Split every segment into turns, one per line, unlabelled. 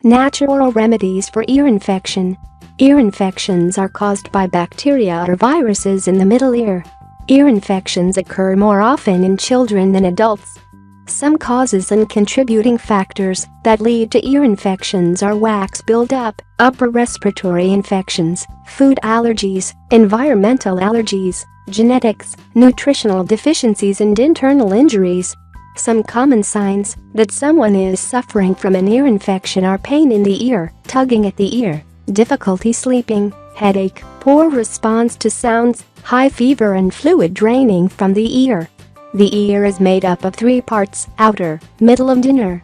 Natural remedies for ear infection. Ear infections are caused by bacteria or viruses in the middle ear. Ear infections occur more often in children than adults. Some causes and contributing factors that lead to ear infections are wax buildup, upper respiratory infections, food allergies, environmental allergies, genetics, nutritional deficiencies, and internal injuries. Some common signs that someone is suffering from an ear infection are pain in the ear, tugging at the ear, difficulty sleeping, headache, poor response to sounds, high fever, and fluid draining from the ear. The ear is made up of 3 parts: outer, middle, and inner.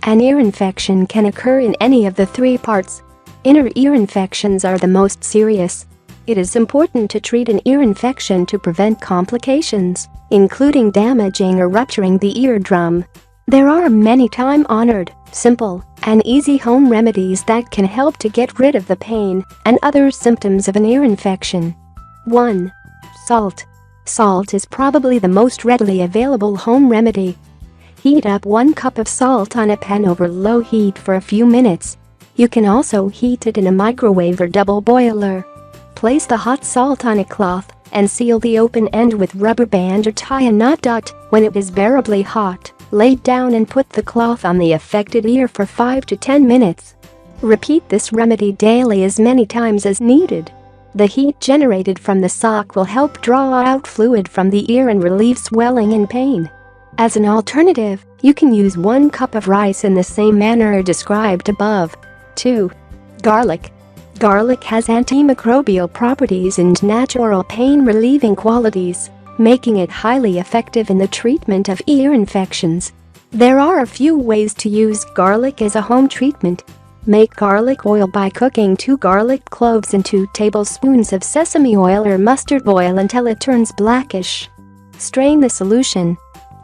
An ear infection can occur in any of the 3 parts. Inner ear infections are the most serious. It is important to treat an ear infection to prevent complications, including damaging or rupturing the eardrum. There are many time-honored, simple, and easy home remedies that can help to get rid of the pain and other symptoms of an ear infection. 1. Salt. Salt is probably the most readily available home remedy. Heat up 1 cup of salt on a pan over low heat for a few minutes. You can also heat it in a microwave or double boiler. Place the hot salt on a cloth and seal the open end with rubber band or tie a knot. When it is bearably hot, lay down and put the cloth on the affected ear for 5 to 10 minutes. Repeat this remedy daily as many times as needed. The heat generated from the sock will help draw out fluid from the ear and relieve swelling and pain. As an alternative, you can use 1 cup of rice in the same manner described above. 2. Garlic. Garlic has antimicrobial properties and natural pain-relieving qualities, making it highly effective in the treatment of ear infections. There are a few ways to use garlic as a home treatment. Make garlic oil by cooking 2 garlic cloves in 2 tablespoons of sesame oil or mustard oil until it turns blackish. Strain the solution.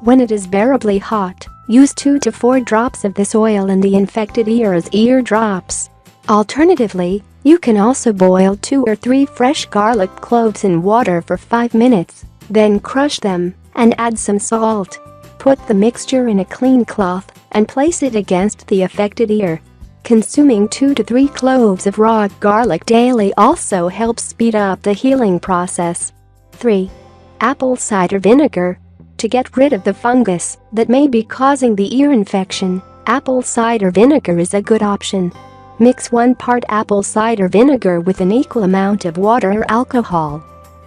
When it is bearably hot, use 2 to 4 drops of this oil in the infected ear as ear drops. Alternatively, you can also boil 2 or 3 fresh garlic cloves in water for 5 minutes, then crush them and add some salt. Put the mixture in a clean cloth and place it against the affected ear. Consuming 2 to 3 cloves of raw garlic daily also helps speed up the healing process. 3. Apple cider vinegar. To get rid of the fungus that may be causing the ear infection, apple cider vinegar is a good option. Mix 1 part apple cider vinegar with an equal amount of water or alcohol.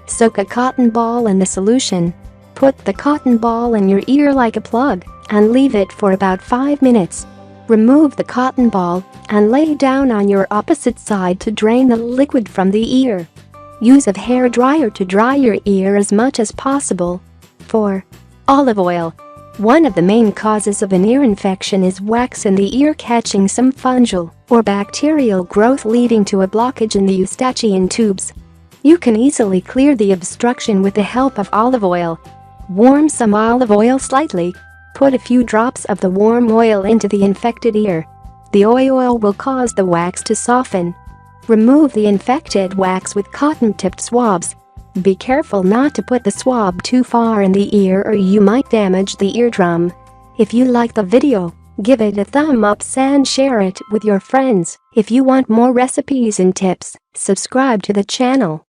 Soak a cotton ball in the solution. Put the cotton ball in your ear like a plug and leave it for about 5 minutes. Remove the cotton ball and lay down on your opposite side to drain the liquid from the ear. Use a hair dryer to dry your ear as much as possible. 4. Olive oil. One of the main causes of an ear infection is wax in the ear catching some fungal or bacterial growth leading to a blockage in the eustachian tubes. You can easily clear the obstruction with the help of olive oil. Warm some olive oil slightly. Put a few drops of the warm oil into the infected ear. The oil will cause the wax to soften. Remove the infected wax with cotton-tipped swabs. Be careful not to put the swab too far in the ear or you might damage the eardrum. If you like the video, give it a thumb up and share it with your friends. If you want more recipes and tips, subscribe to the channel.